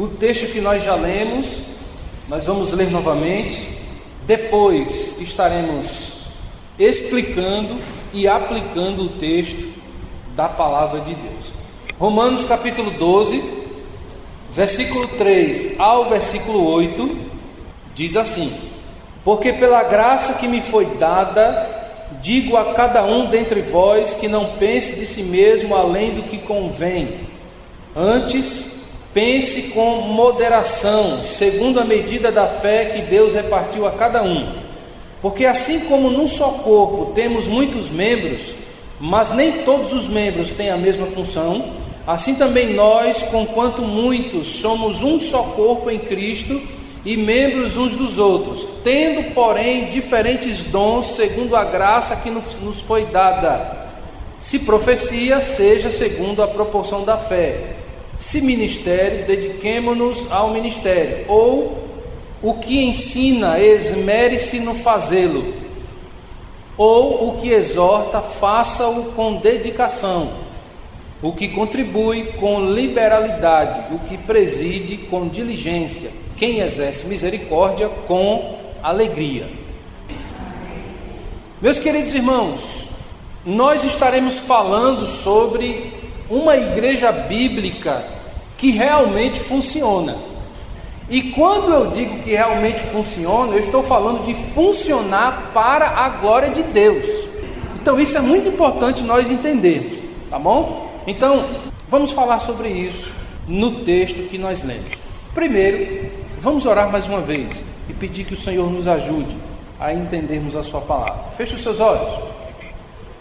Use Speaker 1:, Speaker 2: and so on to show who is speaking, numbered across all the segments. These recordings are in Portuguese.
Speaker 1: O texto que nós já lemos, nós vamos ler novamente. Depois estaremos explicando e aplicando o texto da palavra de Deus. Romanos capítulo 12, versículo 3 ao versículo 8, diz assim: Porque pela graça que me foi dada, digo a cada um dentre vós que não pense de si mesmo além do que convém. Antes, pense com moderação, segundo a medida da fé que Deus repartiu a cada um. Porque assim como num só corpo temos muitos membros, mas nem todos os membros têm a mesma função, assim também nós, conquanto muitos, somos um só corpo em Cristo e membros uns dos outros, tendo, porém, diferentes dons segundo a graça que nos foi dada. Se profecia, seja segundo a proporção da fé. Se ministério, dediquemo-nos ao ministério. Ou o que ensina, esmere-se no fazê-lo. Ou o que exorta, faça-o com dedicação. O que contribui, com liberalidade. O que preside, com diligência. Quem exerce misericórdia, com alegria. Meus queridos irmãos, nós estaremos falando sobre uma igreja bíblica que realmente funciona. E quando eu digo que realmente funciona, eu estou falando de funcionar para a glória de Deus. Então isso é muito importante nós entendermos, tá bom? Então vamos falar sobre isso no texto que nós lemos. Primeiro, vamos orar mais uma vez e pedir que o Senhor nos ajude a entendermos a sua palavra. Feche os seus olhos.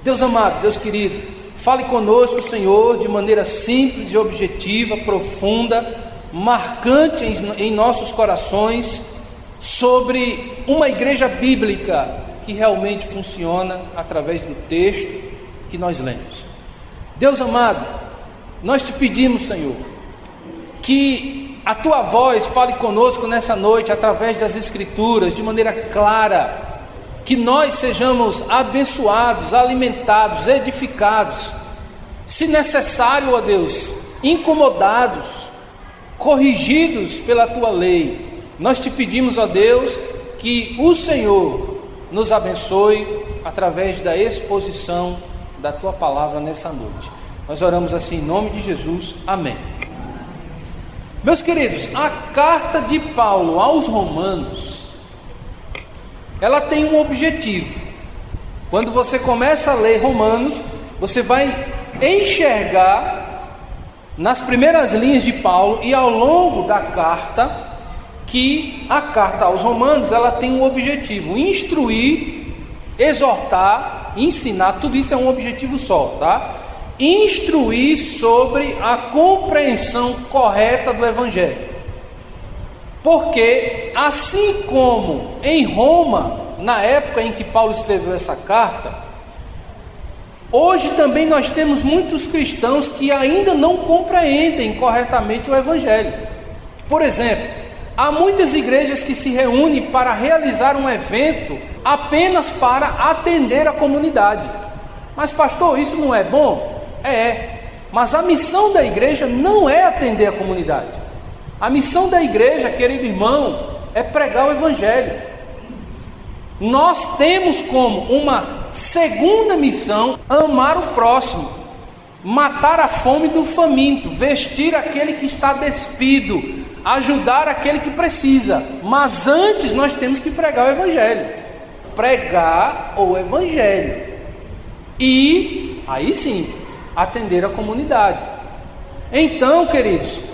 Speaker 1: Deus amado, Deus querido, fale conosco, Senhor, de maneira simples e objetiva, profunda, marcante em nossos corações, sobre uma igreja bíblica que realmente funciona através do texto que nós lemos. Deus amado, nós te pedimos, Senhor, que a tua voz fale conosco nessa noite através das Escrituras de maneira clara, que nós sejamos abençoados, alimentados, edificados, se necessário, ó Deus, incomodados, corrigidos pela tua lei. Nós te pedimos, ó Deus, que o Senhor nos abençoe através da exposição da tua palavra nessa noite. Nós oramos assim em nome de Jesus, amém. Meus queridos, a carta de Paulo aos Romanos, ela tem um objetivo. Quando você começa a ler Romanos, você vai enxergar nas primeiras linhas de Paulo e ao longo da carta, que a carta aos Romanos, ela tem um objetivo: instruir, exortar, ensinar. Tudo isso é um objetivo só, tá? Instruir sobre a compreensão correta do Evangelho. Porque assim como em Roma, na época em que Paulo escreveu essa carta, hoje também nós temos muitos cristãos que ainda não compreendem corretamente o Evangelho. Por exemplo, há muitas igrejas que se reúnem para realizar um evento apenas para atender a comunidade. Mas pastor, isso não é bom? É, mas a missão da igreja não é atender a comunidade. A missão da igreja, querido irmão, é pregar o Evangelho. Nós temos como uma segunda missão amar o próximo, matar a fome do faminto, vestir aquele que está despido, ajudar aquele que precisa. Mas antes nós temos que pregar o Evangelho. Pregar o Evangelho. E aí sim, atender a comunidade. Então, queridos,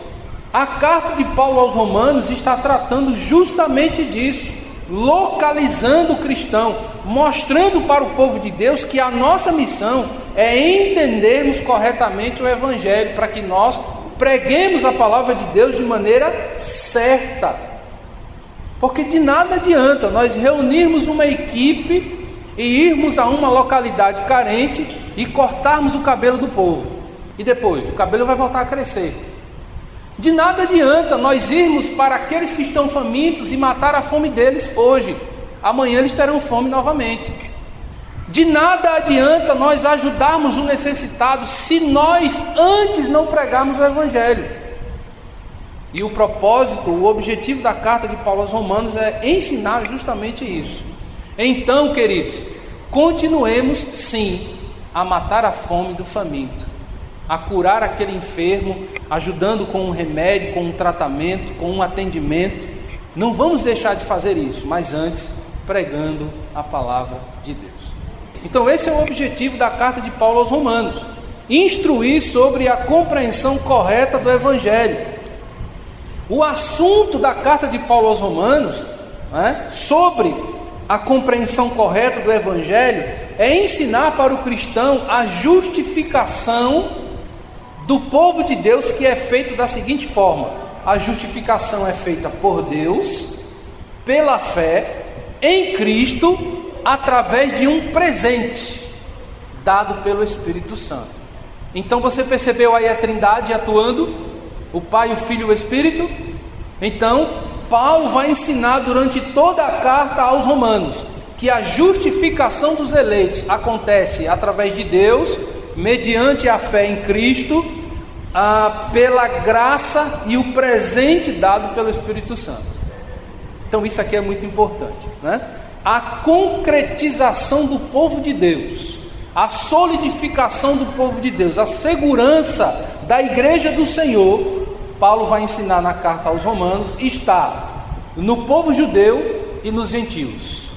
Speaker 1: a carta de Paulo aos Romanos está tratando justamente disso, localizando o cristão, mostrando para o povo de Deus que a nossa missão é entendermos corretamente o Evangelho, para que nós preguemos a palavra de Deus de maneira certa. Porque de nada adianta nós reunirmos uma equipe e irmos a uma localidade carente e cortarmos o cabelo do povo, e depois o cabelo vai voltar a crescer. De nada adianta nós irmos para aqueles que estão famintos e matar a fome deles hoje, amanhã eles terão fome novamente. De nada adianta nós ajudarmos o necessitado se nós antes não pregarmos o Evangelho. E o propósito, o objetivo da carta de Paulo aos Romanos é ensinar justamente isso. Então, queridos, continuemos sim a matar a fome do faminto, a curar aquele enfermo, ajudando com um remédio, com um tratamento, com um atendimento. Não vamos deixar de fazer isso, mas antes pregando a palavra de Deus. Então esse é o objetivo da carta de Paulo aos Romanos: instruir sobre a compreensão correta do Evangelho. O assunto da carta de Paulo aos Romanos, sobre a compreensão correta do Evangelho, é ensinar para o cristão a justificação do povo de Deus, que é feito da seguinte forma: a justificação é feita por Deus, pela fé em Cristo, através de um presente dado pelo Espírito Santo. Então você percebeu aí a Trindade atuando? O Pai, o Filho e o Espírito? Então, Paulo vai ensinar durante toda a carta aos Romanos que a justificação dos eleitos acontece através de Deus, mediante a fé em Cristo, pela graça e o presente dado pelo Espírito Santo. Então isso aqui é muito importante, né? A concretização do povo de Deus, a solidificação do povo de Deus, a segurança da igreja do Senhor, Paulo vai ensinar na carta aos Romanos, está no povo judeu e nos gentios.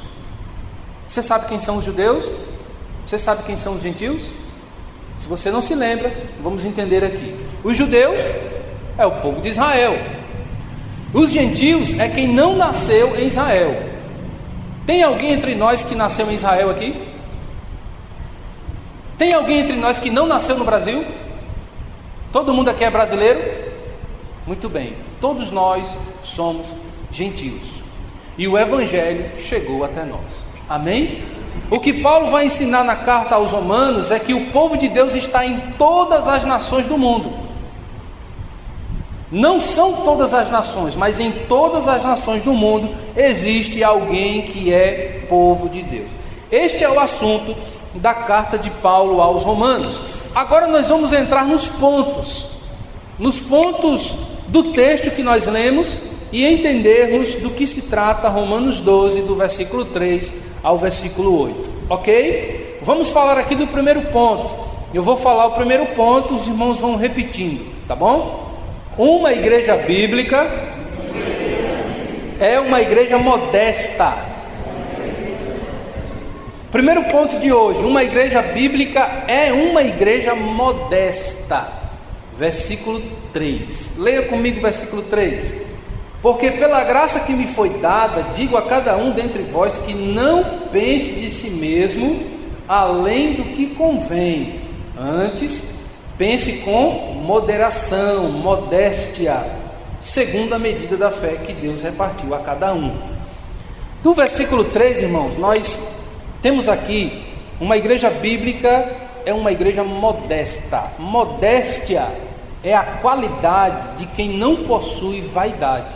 Speaker 1: Você sabe quem são os judeus? Você sabe quem são os gentios? Se você não se lembra, vamos entender aqui. Os judeus é o povo de Israel. Os gentios é quem não nasceu em Israel. Tem alguém entre nós que nasceu em Israel aqui? Tem alguém entre nós que não nasceu no Brasil? Todo mundo aqui é brasileiro? Muito bem, todos nós somos gentios e o Evangelho chegou até nós. Amém? O que Paulo vai ensinar na carta aos Romanos é que o povo de Deus está em todas as nações do mundo. Não são todas as nações, mas em todas as nações do mundo existe alguém que é povo de Deus. Este é o assunto da carta de Paulo aos Romanos. Agora nós vamos entrar nos pontos do texto que nós lemos e entendermos do que se trata Romanos 12, do versículo 3 ao versículo 8, ok? Vamos falar aqui do primeiro ponto. Eu vou falar o primeiro ponto, os irmãos vão repetindo, tá bom? Uma igreja bíblica é uma igreja modesta. Primeiro ponto de hoje: uma igreja bíblica é uma igreja modesta. Versículo 3, leia comigo o versículo 3. Porque pela graça que me foi dada, digo a cada um dentre vós que não pense de si mesmo além do que convém, antes pense com moderação, modéstia, segundo a medida da fé que Deus repartiu a cada um. Do versículo 3, irmãos, nós temos aqui uma igreja bíblica, é uma igreja modesta. Modéstia é a qualidade de quem não possui vaidade.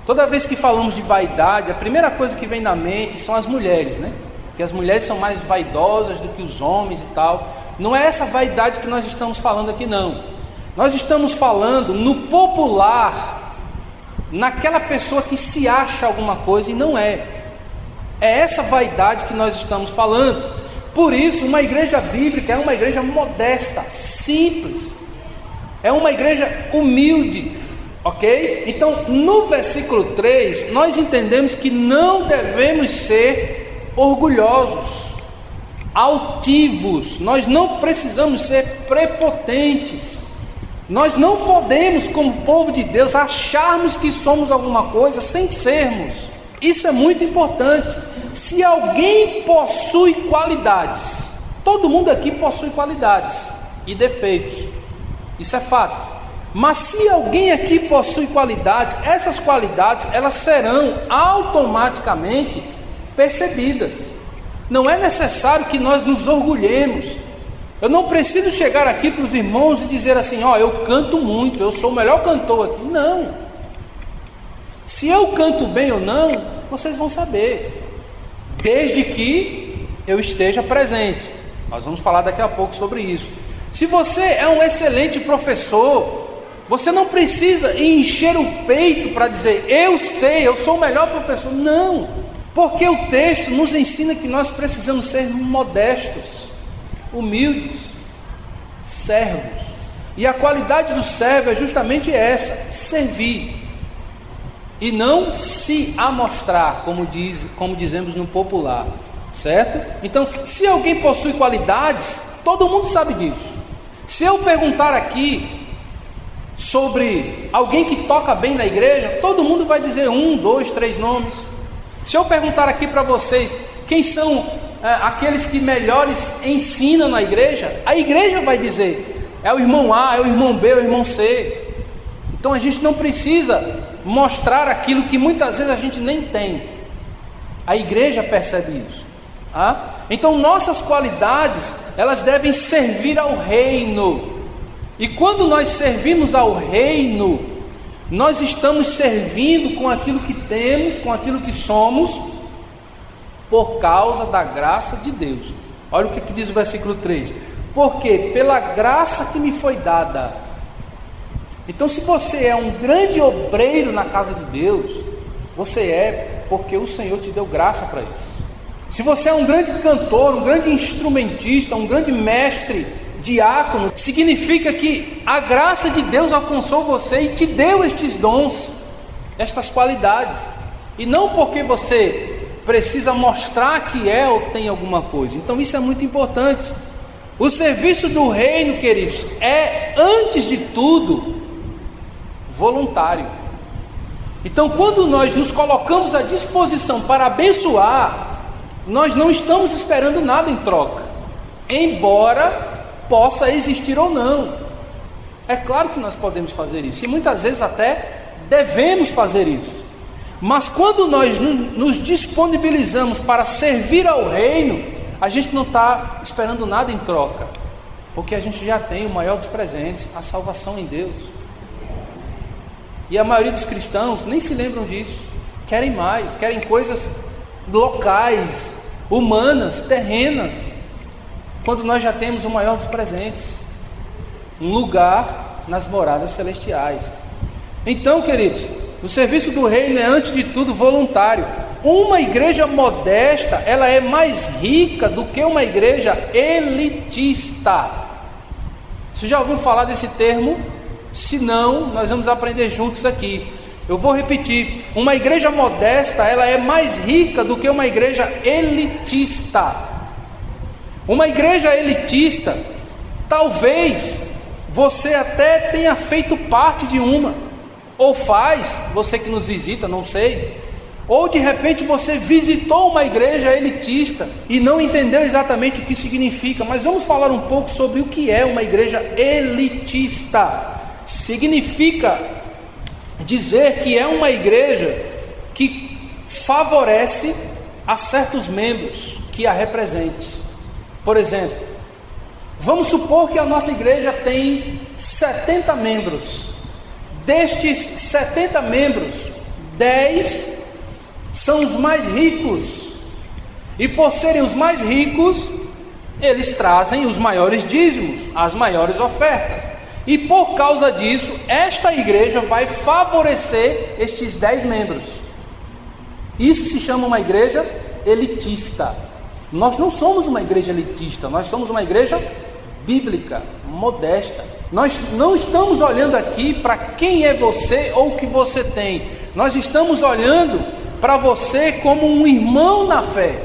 Speaker 1: Toda vez que falamos de vaidade, a primeira coisa que vem na mente são as mulheres, né? Que as mulheres são mais vaidosas do que os homens e tal. Não é essa vaidade que nós estamos falando aqui, não. Nós estamos falando no popular, naquela pessoa que se acha alguma coisa e não é. É essa vaidade que nós estamos falando. Por isso, uma igreja bíblica é uma igreja modesta, simples. É uma igreja humilde, ok? Então, no versículo 3, nós entendemos que não devemos ser orgulhosos, altivos. Nós não precisamos ser prepotentes. Nós não podemos, como povo de Deus, acharmos que somos alguma coisa sem sermos. Isso é muito importante. Se alguém possui qualidades, todo mundo aqui possui qualidades e defeitos. Isso é fato. Mas se alguém aqui possui qualidades, essas qualidades elas serão automaticamente percebidas. Não é necessário que nós nos orgulhemos. Eu não preciso chegar aqui para os irmãos e dizer assim: ó, eu canto muito, eu sou o melhor cantor aqui. Não. Se eu canto bem ou não, vocês vão saber, desde que eu esteja presente. Nós vamos falar daqui a pouco sobre isso. Se você é um excelente professor, Você não precisa encher o peito para dizer, eu sei, eu sou o melhor professor. Não, porque o texto nos ensina que nós precisamos ser modestos, humildes, servos. E a qualidade do servo é justamente essa, servir. E não se amostrar, como dizemos no popular, certo? Então, se alguém possui qualidades, todo mundo sabe disso. Se eu perguntar aqui sobre alguém que toca bem na igreja, todo mundo vai dizer 1, 2, 3 nomes. Se eu perguntar aqui para vocês quem são aqueles que melhores ensinam na igreja, a igreja vai dizer, é o irmão A, é o irmão B, é o irmão C. Então a gente não precisa mostrar aquilo que muitas vezes a gente nem tem. A igreja percebe isso. Então nossas qualidades, elas devem servir ao reino. E quando nós servimos ao reino, nós estamos servindo com aquilo que temos, com aquilo que somos, por causa da graça de Deus. Olha o que diz o versículo 3: porque pela graça que me foi dada. Então, se você é um grande obreiro na casa de Deus, você é porque o Senhor te deu graça para isso. Se você é um grande cantor, um grande instrumentista, um grande mestre, diácono, significa que a graça de Deus alcançou você e te deu estes dons, estas qualidades, e não porque você precisa mostrar que é ou tem alguma coisa. Então isso é muito importante. O serviço do reino, queridos, é antes de tudo voluntário. Então quando nós nos colocamos à disposição para abençoar, nós não estamos esperando nada em troca, embora possa existir ou não. É claro que nós podemos fazer isso, e muitas vezes até devemos fazer isso. Mas quando nós nos disponibilizamos para servir ao reino, a gente não está esperando nada em troca, porque a gente já tem o maior dos presentes, a salvação em Deus. E a maioria dos cristãos nem se lembram disso, querem mais, querem coisas locais, humanas, terrenas, quando nós já temos o maior dos presentes, um lugar nas moradas celestiais. Então, queridos, o serviço do reino é antes de tudo voluntário. Uma igreja modesta, ela é mais rica do que uma igreja elitista. Você já ouviu falar desse termo? Se não, nós vamos aprender juntos aqui. Eu vou repetir: uma igreja modesta, ela é mais rica do que uma igreja elitista. Uma igreja elitista, talvez você até tenha feito parte de uma, ou faz, você que nos visita, não sei, ou de repente você visitou uma igreja elitista e não entendeu exatamente o que significa. Mas vamos falar um pouco sobre o que é uma igreja elitista. Significa dizer que é uma igreja que favorece a certos membros que a representem. Por exemplo, vamos supor que a nossa igreja tem 70 membros. Destes 70 membros, 10 são os mais ricos. E por serem os mais ricos, eles trazem os maiores dízimos, as maiores ofertas. E por causa disso, esta igreja vai favorecer estes 10 membros. Isso se chama uma igreja elitista. Nós não somos uma igreja elitista, nós somos uma igreja bíblica, modesta. Nós não estamos olhando aqui para quem é você ou o que você tem. Nós estamos olhando para você como um irmão na fé,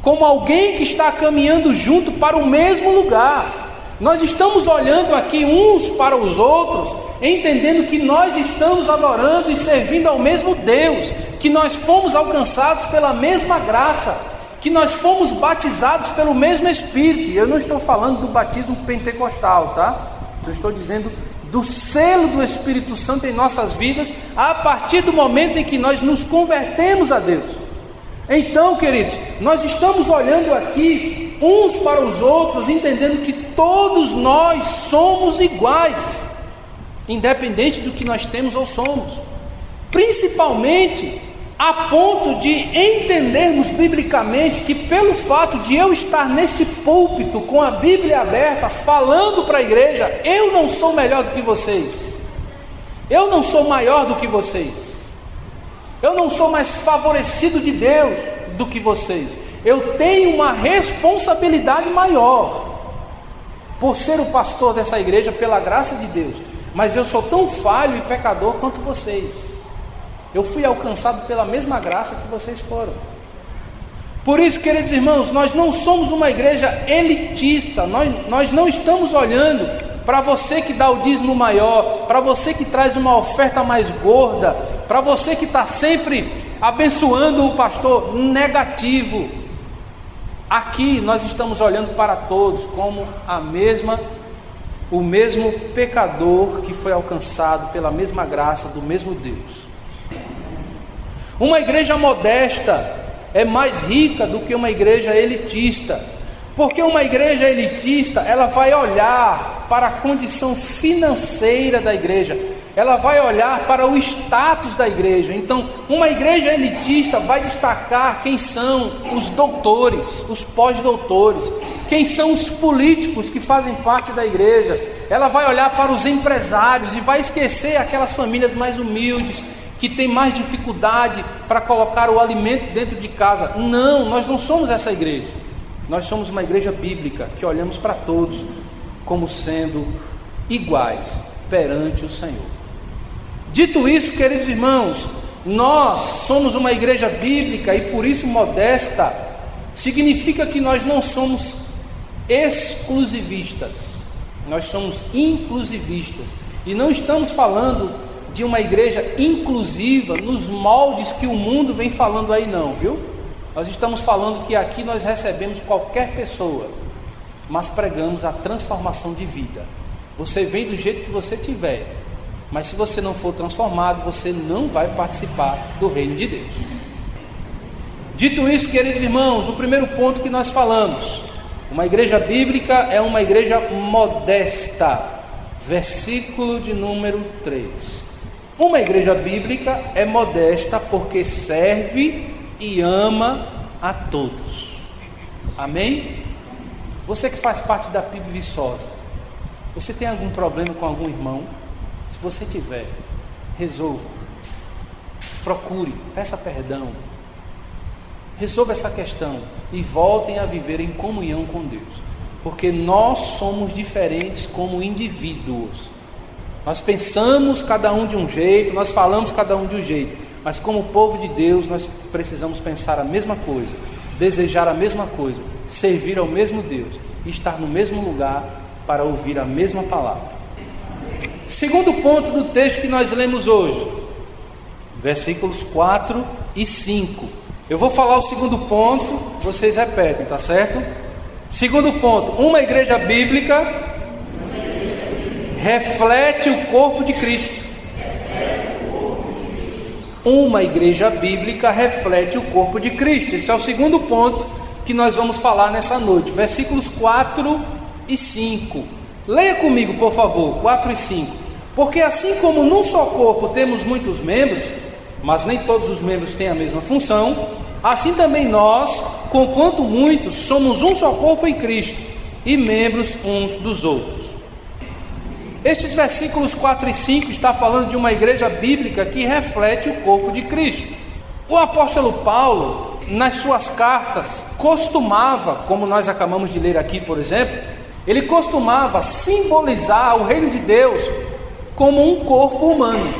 Speaker 1: como alguém que está caminhando junto para o mesmo lugar. Nós estamos olhando aqui uns para os outros, entendendo que nós estamos adorando e servindo ao mesmo Deus, que nós fomos alcançados pela mesma graça, que nós fomos batizados pelo mesmo Espírito. E eu não estou falando do batismo pentecostal, tá? Eu estou dizendo do selo do Espírito Santo em nossas vidas, a partir do momento em que nós nos convertemos a Deus. Então, queridos, nós estamos olhando aqui uns para os outros, entendendo que todos nós somos iguais, independente do que nós temos ou somos, principalmente a ponto de entendermos biblicamente que pelo fato de eu estar neste púlpito com a Bíblia aberta, falando para a igreja, eu não sou melhor do que vocês. Eu não sou maior do que vocês. Eu não sou mais favorecido de Deus do que vocês. Eu tenho uma responsabilidade maior por ser o pastor dessa igreja, pela graça de Deus. Mas eu sou tão falho e pecador quanto vocês. Eu fui alcançado pela mesma graça que vocês foram. Por isso, queridos irmãos, nós não somos uma igreja elitista. Nós não estamos olhando para você que dá o dízimo maior, para você que traz uma oferta mais gorda, para você que está sempre abençoando o pastor negativo. Aqui nós estamos olhando para todos como o mesmo pecador que foi alcançado pela mesma graça do mesmo Deus. Uma igreja modesta é mais rica do que uma igreja elitista, porque uma igreja elitista, ela vai olhar para a condição financeira da igreja, ela vai olhar para o status da igreja. Então, uma igreja elitista vai destacar quem são os doutores, os pós-doutores, quem são os políticos que fazem parte da igreja. Ela vai olhar para os empresários e vai esquecer aquelas famílias mais humildes, que tem mais dificuldade para colocar o alimento dentro de casa. Não, nós não somos essa igreja. Nós somos uma igreja bíblica, que olhamos para todos como sendo iguais perante o Senhor. Dito isso, queridos irmãos, nós somos uma igreja bíblica e por isso modesta. Significa que nós não somos exclusivistas, nós somos inclusivistas. E não estamos falando de uma igreja inclusiva nos moldes que o mundo vem falando aí não, viu? Nós estamos falando que aqui nós recebemos qualquer pessoa, mas pregamos a transformação de vida. Você vem do jeito que você tiver, mas se você não for transformado, você não vai participar do reino de Deus. Dito isso, queridos irmãos, o primeiro ponto que nós falamos, uma igreja bíblica é uma igreja modesta. Versículo de número 3. Uma igreja bíblica é modesta porque serve e ama a todos. Amém? Você que faz parte da PIB Viçosa, você tem algum problema com algum irmão? Se você tiver, resolva. Procure, peça perdão. Resolva essa questão e voltem a viver em comunhão com Deus. Porque nós somos diferentes como indivíduos. Nós pensamos cada um de um jeito, nós falamos cada um de um jeito, mas como povo de Deus nós precisamos pensar a mesma coisa, desejar a mesma coisa, servir ao mesmo Deus e estar no mesmo lugar para ouvir a mesma palavra. Segundo ponto do texto que nós lemos hoje, versículos 4 e 5. Eu vou falar o segundo ponto, vocês repetem, tá certo? Segundo ponto, uma igreja bíblica reflete o corpo de Cristo. Uma igreja bíblica reflete o corpo de Cristo. Esse é o segundo ponto que nós vamos falar nessa noite. Versículos 4 e 5. Leia comigo, por favor, 4 e 5. Porque assim como num só corpo temos muitos membros, mas nem todos os membros têm a mesma função, assim também nós, conquanto muitos, somos um só corpo em Cristo e membros uns dos outros. Estes versículos 4 e 5 está falando de uma igreja bíblica que reflete o corpo de Cristo. O apóstolo Paulo, nas suas cartas, costumava, como nós acabamos de ler aqui, por exemplo, ele costumava simbolizar o reino de Deus como um corpo humano.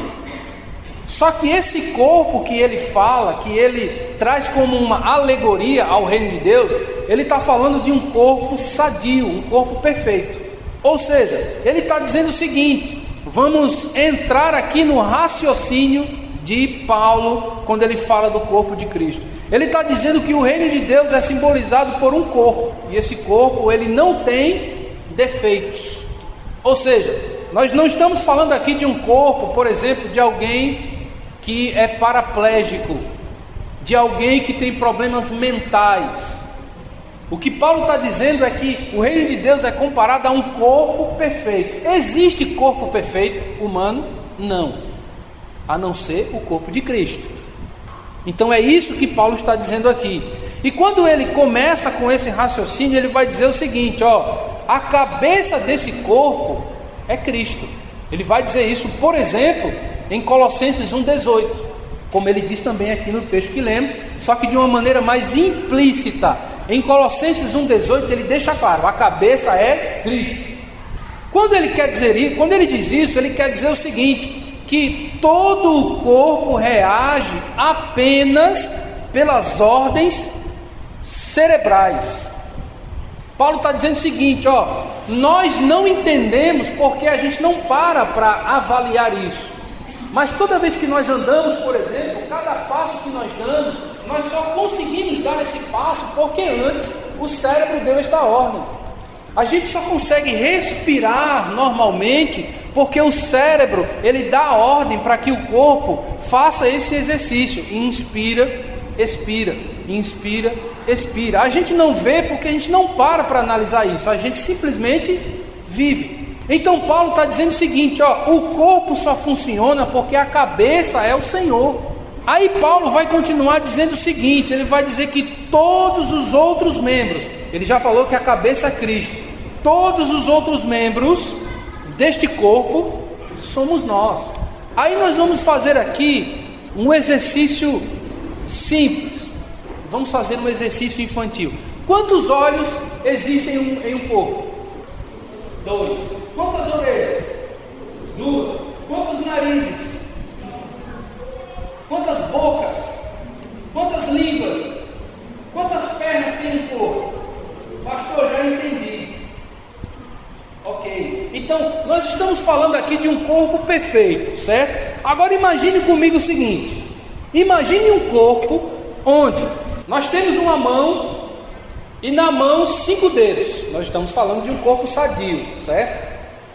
Speaker 1: Só que esse corpo que ele fala, que ele traz como uma alegoria ao reino de Deus, ele está falando de um corpo sadio, um corpo perfeito. Ou seja, ele está dizendo o seguinte, vamos entrar aqui no raciocínio de Paulo, quando ele fala do corpo de Cristo. Ele está dizendo que o reino de Deus é simbolizado por um corpo, e esse corpo ele não tem defeitos. Ou seja, nós não estamos falando aqui de um corpo, por exemplo, de alguém que é paraplégico, de alguém que tem problemas mentais. O que Paulo está dizendo é que o reino de Deus é comparado a um corpo perfeito. Existe corpo perfeito humano? Não, a não ser o corpo de Cristo. Então é isso que Paulo está dizendo aqui. E quando ele começa com esse raciocínio, ele vai dizer o seguinte, a cabeça desse corpo é Cristo. Ele vai dizer isso, por exemplo, em Colossenses 1,18, como ele diz também aqui no texto que lemos, só que de uma maneira mais implícita. Em Colossenses 1,18 ele deixa claro, a cabeça é Cristo. Quando ele quer dizer isso, quando ele diz isso, ele quer dizer o seguinte, que todo o corpo reage apenas pelas ordens cerebrais. Paulo está dizendo o seguinte, nós não entendemos porque a gente não para avaliar isso. Mas toda vez que nós andamos, por exemplo, cada passo que nós damos, nós só conseguimos dar esse passo porque antes o cérebro deu esta ordem. A gente só consegue respirar normalmente porque o cérebro, ele dá a ordem para que o corpo faça esse exercício. Inspira, expira, inspira, expira. A gente não vê porque a gente não para analisar isso, a gente simplesmente vive. Então Paulo está dizendo o seguinte, o corpo só funciona porque a cabeça é o Senhor. Aí Paulo vai continuar dizendo o seguinte, ele vai dizer que todos os outros membros, ele já falou que a cabeça é Cristo, todos os outros membros deste corpo somos nós. Aí nós vamos fazer aqui um exercício simples, vamos fazer um exercício infantil. Quantos olhos existem em um corpo? 2. Quantas orelhas? 2. Quantos narizes? Quantas bocas? Quantas línguas? Quantas pernas tem um corpo? Pastor, já entendi. Ok. Então, nós estamos falando aqui de um corpo perfeito, certo? Agora imagine comigo o seguinte. Imagine um corpo onde nós temos uma mão e na mão 5 dedos. Nós estamos falando de um corpo sadio, certo?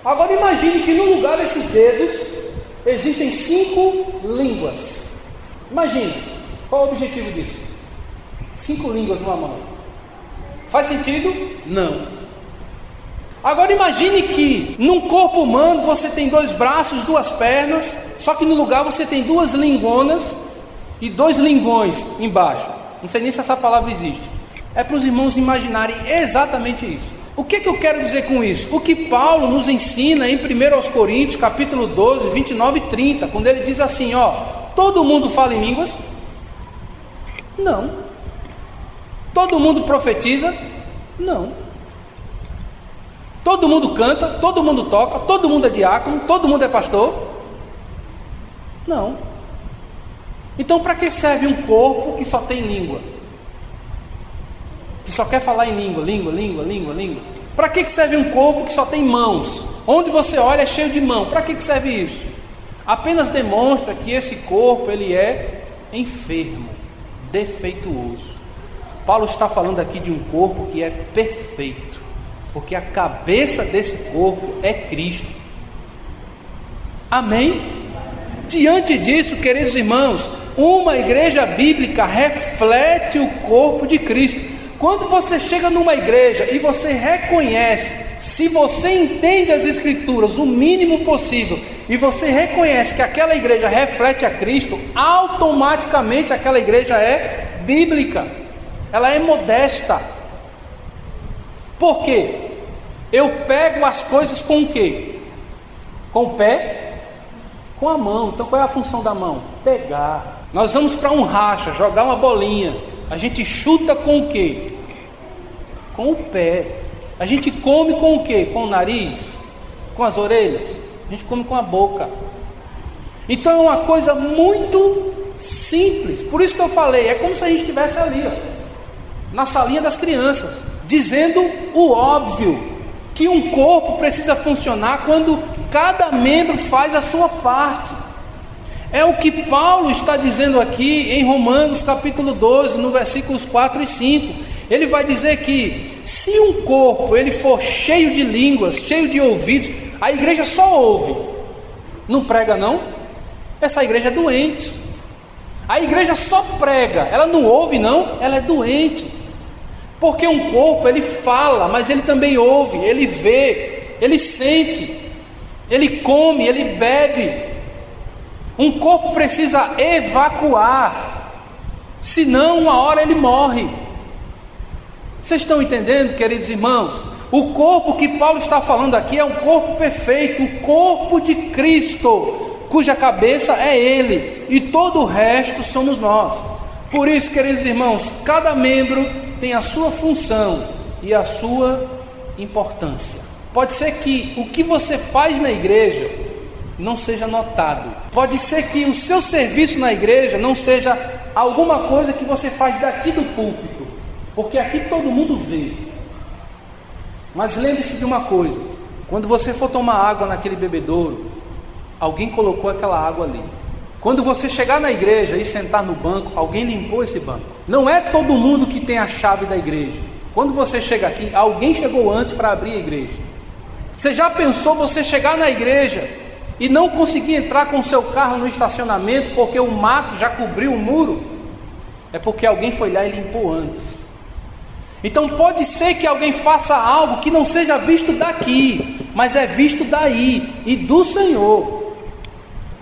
Speaker 1: Agora imagine que no lugar desses dedos existem 5 línguas. Imagine, qual é o objetivo disso? 5 línguas numa mão. Faz sentido? Não. Agora imagine que num corpo humano você tem 2 braços, 2 pernas, só que no lugar você tem 2 lingonas e 2 lingões embaixo. Não sei nem se essa palavra existe. É para os irmãos imaginarem exatamente isso. O que eu quero dizer com isso? O que Paulo nos ensina em 1 Coríntios, capítulo 12, 29 e 30, quando ele diz assim, todo mundo fala em línguas? Não. Todo mundo profetiza? Não. Todo mundo canta, todo mundo toca, todo mundo é diácono, todo mundo é pastor? Não. Então para que serve um corpo que só tem língua? Que só quer falar em língua? Para que serve um corpo que só tem mãos? Onde você olha é cheio de mão. Para que serve isso? Apenas demonstra que esse corpo ele é enfermo, defeituoso. Paulo está falando aqui de um corpo que é perfeito, porque a cabeça desse corpo é Cristo. Amém? Diante disso, queridos irmãos, uma igreja bíblica reflete o corpo de Cristo. Quando você chega numa igreja e você reconhece, se você entende as Escrituras o mínimo possível, e você reconhece que aquela igreja reflete a Cristo, automaticamente aquela igreja é bíblica, ela é modesta. Por quê? Eu pego as coisas com o quê? Com o pé? Com a mão. Então qual é a função da mão? Pegar. Nós vamos para um racha, jogar uma bolinha. A gente chuta com o quê? Com o pé. A gente come com o quê? Com o nariz? Com as orelhas? A gente come com a boca. Então é uma coisa muito simples. Por isso que eu falei, é como se a gente estivesse ali, na salinha das crianças, dizendo o óbvio, que um corpo precisa funcionar quando cada membro faz a sua parte. É o que Paulo está dizendo aqui em Romanos capítulo 12, no versículos 4 e 5. Ele vai dizer que se um corpo ele for cheio de línguas, cheio de ouvidos, a igreja só ouve, não prega não? Essa igreja é doente. A igreja só prega, ela não ouve não? Ela é doente. Porque um corpo ele fala, mas ele também ouve, ele vê, ele sente, ele come, ele bebe. Um corpo precisa evacuar, senão uma hora ele morre. Vocês estão entendendo, queridos irmãos? O corpo que Paulo está falando aqui é um corpo perfeito, o corpo de Cristo, cuja cabeça é Ele, e todo o resto somos nós. Por isso, queridos irmãos, cada membro tem a sua função e a sua importância. Pode ser que o que você faz na igreja não seja notado. Pode ser que o seu serviço na igreja não seja alguma coisa que você faz daqui do púlpito, porque aqui todo mundo vê. Mas lembre-se de uma coisa: quando você for tomar água naquele bebedouro, alguém colocou aquela água ali. Quando você chegar na igreja e sentar no banco, alguém limpou esse banco. Não é todo mundo que tem a chave da igreja. Quando você chega aqui, alguém chegou antes para abrir a igreja. Você já pensou você chegar na igreja e não conseguir entrar com o seu carro no estacionamento porque o mato já cobriu o muro? É porque alguém foi lá e limpou antes. Então pode ser que alguém faça algo que não seja visto daqui, mas é visto daí e do Senhor.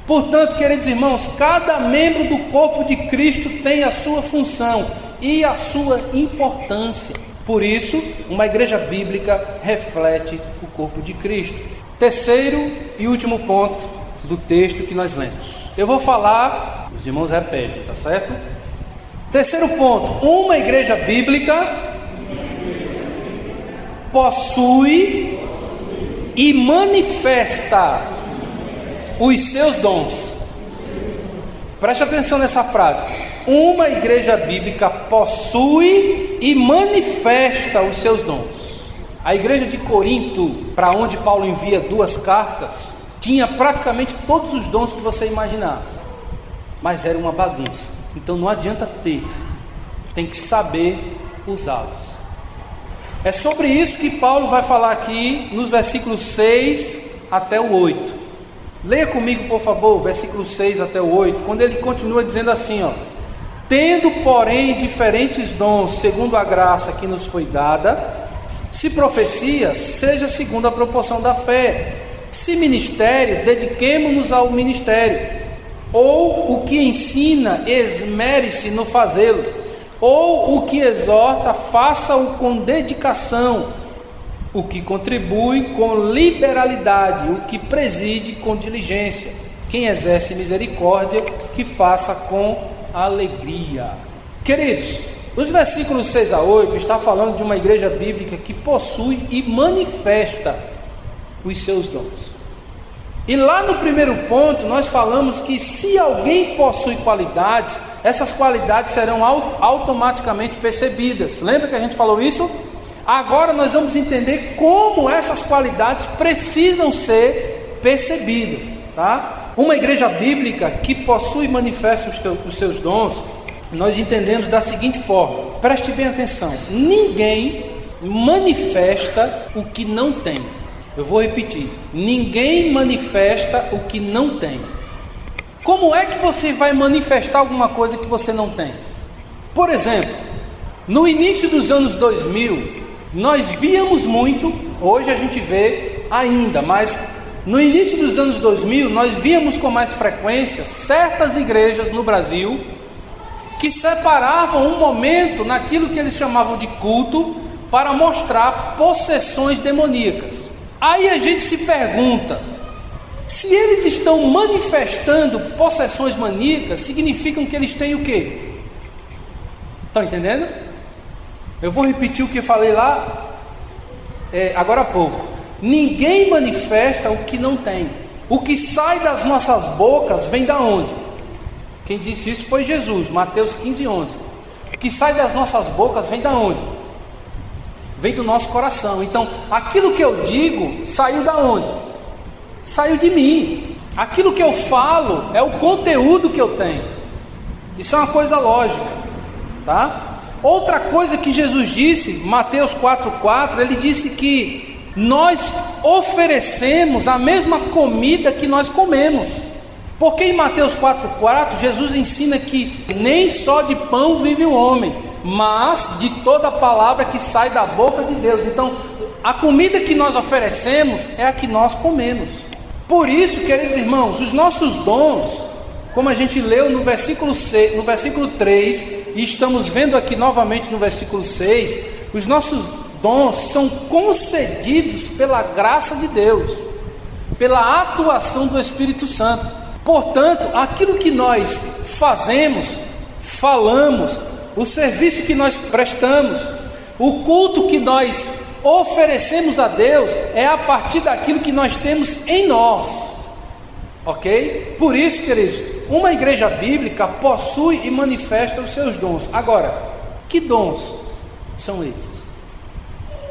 Speaker 1: Portanto, queridos irmãos, cada membro do corpo de Cristo tem a sua função e a sua importância. Por isso, uma igreja bíblica reflete o corpo de Cristo. Terceiro e último ponto do texto que nós lemos. Eu vou falar, os irmãos repetem, tá certo? Terceiro ponto: uma igreja bíblica possui e manifesta os seus dons. Preste atenção nessa frase. Uma igreja bíblica possui e manifesta os seus dons. A igreja de Corinto, para onde Paulo envia 2 cartas, tinha praticamente todos os dons que você imaginar, mas era uma bagunça. Então não adianta ter, tem que saber usá-los. É sobre isso que Paulo vai falar aqui nos versículos 6 até o 8. Leia comigo, por favor, versículos 6 até o 8, quando ele continua dizendo assim, tendo, porém, diferentes dons, segundo a graça que nos foi dada, se profecia, seja segundo a proporção da fé. Se ministério, dediquemo-nos ao ministério. Ou o que ensina, esmere-se no fazê-lo. Ou o que exorta, faça-o com dedicação. O que contribui com liberalidade, o que preside com diligência. Quem exerce misericórdia, que faça com alegria. Queridos, os versículos 6 a 8 está falando de uma igreja bíblica que possui e manifesta os seus dons. E lá no primeiro ponto nós falamos que se alguém possui qualidades, essas qualidades serão automaticamente percebidas. Lembra que a gente falou isso? Agora nós vamos entender como essas qualidades precisam ser percebidas, tá? Uma igreja bíblica que possui e manifesta os seus dons, nós entendemos da seguinte forma, preste bem atenção: ninguém manifesta o que não tem. Eu vou repetir: ninguém manifesta o que não tem. Como é que você vai manifestar alguma coisa que você não tem? Por exemplo, no início dos anos 2000, nós víamos muito, hoje a gente vê ainda, mas no início dos anos 2000, nós víamos com mais frequência certas igrejas no Brasil que separavam um momento naquilo que eles chamavam de culto para mostrar possessões demoníacas. Aí a gente se pergunta, se eles estão manifestando possessões maníacas, significam que eles têm o quê? Estão entendendo? Eu vou repetir o que falei lá agora há pouco. Ninguém manifesta o que não tem. O que sai das nossas bocas vem da onde? Quem disse isso foi Jesus, Mateus 15:11. O que sai das nossas bocas vem da onde? Vem do nosso coração. Então, aquilo que eu digo saiu da onde? Saiu de mim. Aquilo que eu falo é o conteúdo que eu tenho. Isso é uma coisa lógica, tá? Outra coisa que Jesus disse, Mateus 4:4, ele disse que nós oferecemos a mesma comida que nós comemos. Porque em Mateus 4:4, Jesus ensina que nem só de pão vive o homem, mas de toda a palavra que sai da boca de Deus. Então, a comida que nós oferecemos é a que nós comemos. Por isso, queridos irmãos, os nossos dons, como a gente leu no versículo 6, no versículo 3, e estamos vendo aqui novamente no versículo 6, os nossos dons são concedidos pela graça de Deus, pela atuação do Espírito Santo. Portanto, aquilo que nós fazemos, falamos, o serviço que nós prestamos, o culto que nós oferecemos a Deus, é a partir daquilo que nós temos em nós, ok? Por isso, queridos, uma igreja bíblica possui e manifesta os seus dons. Agora, que dons são esses?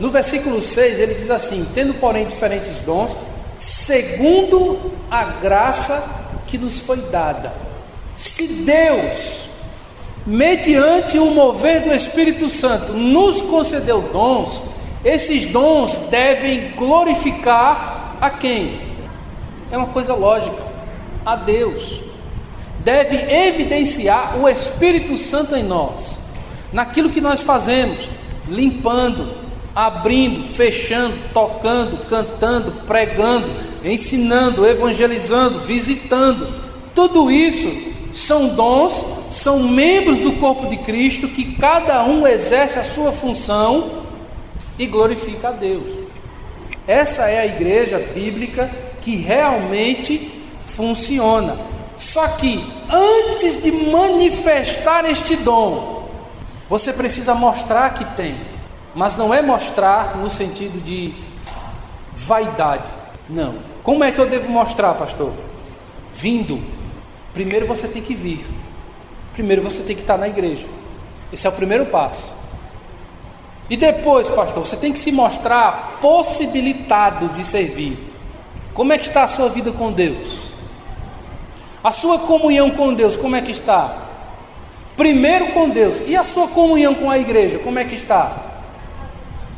Speaker 1: No versículo 6 ele diz assim: tendo porém diferentes dons, segundo a graça que nos foi dada. Se Deus, mediante o mover do Espírito Santo, nos concedeu dons, esses dons devem glorificar a quem? É uma coisa lógica, a Deus. Deve evidenciar o Espírito Santo em nós, naquilo que nós fazemos, limpando, abrindo, fechando, tocando, cantando, pregando, ensinando, evangelizando, visitando. Tudo isso são dons, são membros do corpo de Cristo, que cada um exerce a sua função e glorifica a Deus. Essa é a igreja bíblica que realmente funciona. Só que antes de manifestar este dom, você precisa mostrar que tem, mas não é mostrar no sentido de vaidade, não. Como é que eu devo mostrar, pastor? Vindo. Primeiro você tem que vir, primeiro você tem que estar na igreja. Esse é o primeiro passo. E depois, pastor, você tem que se mostrar possibilitado de servir. Como é que está a sua vida com Deus? A sua comunhão com Deus, como é que está? Primeiro com Deus. E a sua comunhão com a igreja, como é que está?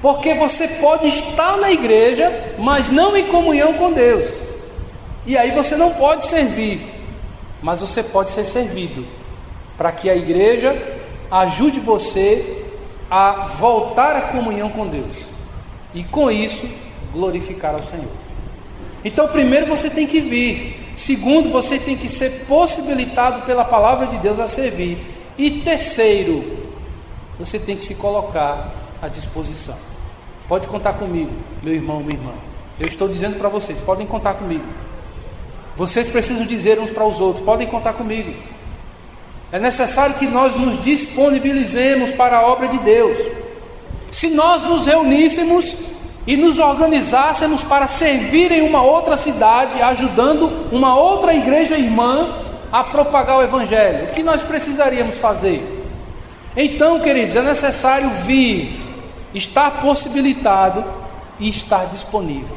Speaker 1: Porque você pode estar na igreja, mas não em comunhão com Deus. E aí você não pode servir, mas você pode ser servido, para que a igreja ajude você a voltar à comunhão com Deus, e com isso glorificar ao Senhor. Então, primeiro você tem que vir. Segundo, você tem que ser possibilitado pela palavra de Deus a servir. E terceiro, você tem que se colocar à disposição. Pode contar comigo, meu irmão, minha irmã. Eu estou dizendo para vocês, podem contar comigo. Vocês precisam dizer uns para os outros, podem contar comigo. É necessário que nós nos disponibilizemos para a obra de Deus. Se nós nos reuníssemos e nos organizássemos para servir em uma outra cidade, ajudando uma outra igreja irmã a propagar o Evangelho, o que nós precisaríamos fazer? Então, queridos, é necessário vir, estar possibilitado e estar disponível.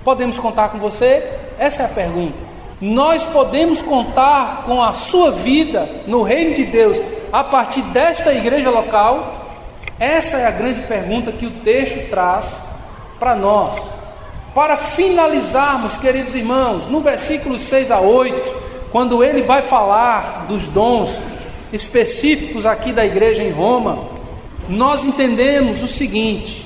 Speaker 1: Podemos contar com você? Essa é a pergunta. Nós podemos contar com a sua vida no reino de Deus a partir desta igreja local? Essa é a grande pergunta que o texto traz para nós. Para finalizarmos, queridos irmãos, no versículo 6 a 8, quando ele vai falar dos dons específicos aqui da igreja em Roma, nós entendemos o seguinte: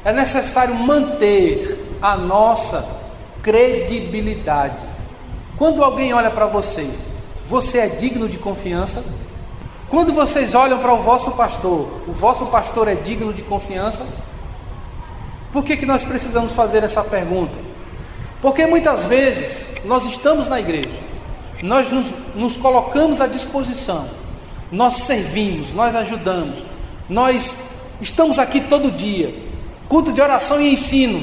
Speaker 1: é necessário manter a nossa credibilidade. Quando alguém olha para você, você é digno de confiança? Quando vocês olham para o vosso pastor é digno de confiança? Por que nós precisamos fazer essa pergunta? Porque muitas vezes nós estamos na igreja, nós nos colocamos à disposição, nós servimos, nós ajudamos, nós estamos aqui todo dia, culto de oração e ensino,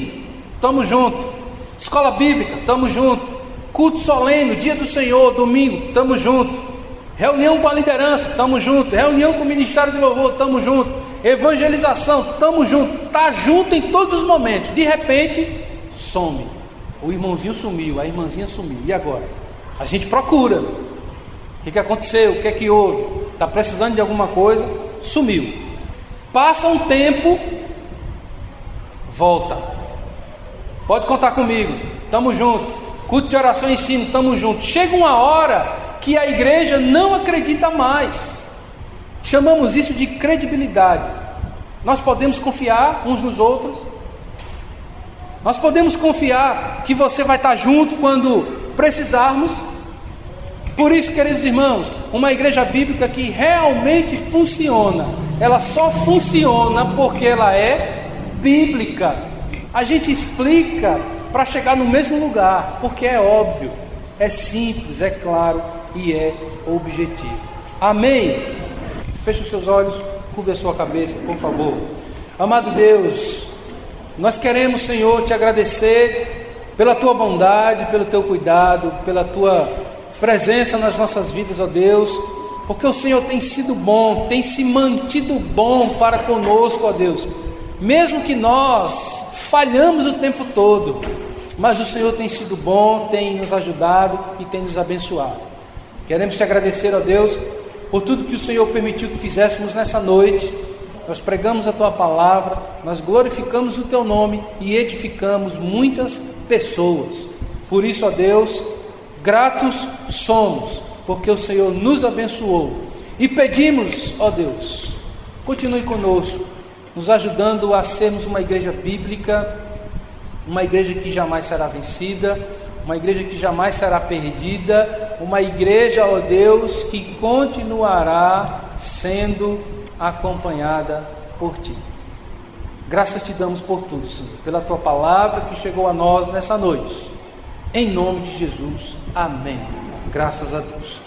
Speaker 1: estamos juntos, escola bíblica, estamos juntos, culto solene, dia do Senhor, domingo, estamos juntos, reunião com a liderança, estamos juntos, reunião com o ministério de louvor, estamos juntos, evangelização, estamos juntos, está junto em todos os momentos. De repente, some, o irmãozinho sumiu, a irmãzinha sumiu, e agora? A gente procura, o que aconteceu, o que é que houve, está precisando de alguma coisa, sumiu. Passa um tempo, volta. Pode contar comigo, estamos juntos, culto de oração e ensino, estamos juntos. Chega uma hora que a igreja não acredita mais. Chamamos isso de credibilidade. Nós podemos confiar uns nos outros. Nós podemos confiar que você vai estar junto quando precisarmos. Por isso, queridos irmãos, uma igreja bíblica que realmente funciona, ela só funciona porque ela é bíblica. A gente explica para chegar no mesmo lugar, porque é óbvio, é simples, é claro e é objetivo. Amém? Feche os seus olhos, curva a sua cabeça, por favor. Amado Deus, nós queremos, Senhor, te agradecer pela tua bondade, pelo teu cuidado, pela tua presença nas nossas vidas, ó Deus, porque o Senhor tem sido bom, tem se mantido bom para conosco, ó Deus, mesmo que nós falhamos o tempo todo, mas o Senhor tem sido bom, tem nos ajudado e tem nos abençoado. Queremos te agradecer, ó Deus, por tudo que o Senhor permitiu que fizéssemos nessa noite. Nós pregamos a tua palavra, nós glorificamos o teu nome e edificamos muitas pessoas. Por isso, ó Deus, gratos somos, porque o Senhor nos abençoou. E pedimos, ó Deus, continue conosco, nos ajudando a sermos uma igreja bíblica, uma igreja que jamais será vencida, uma igreja que jamais será perdida, uma igreja, ó Deus, que continuará sendo acompanhada por Ti. Graças te damos por tudo, Senhor, pela Tua palavra que chegou a nós nessa noite. Em nome de Jesus, amém. Graças a Deus.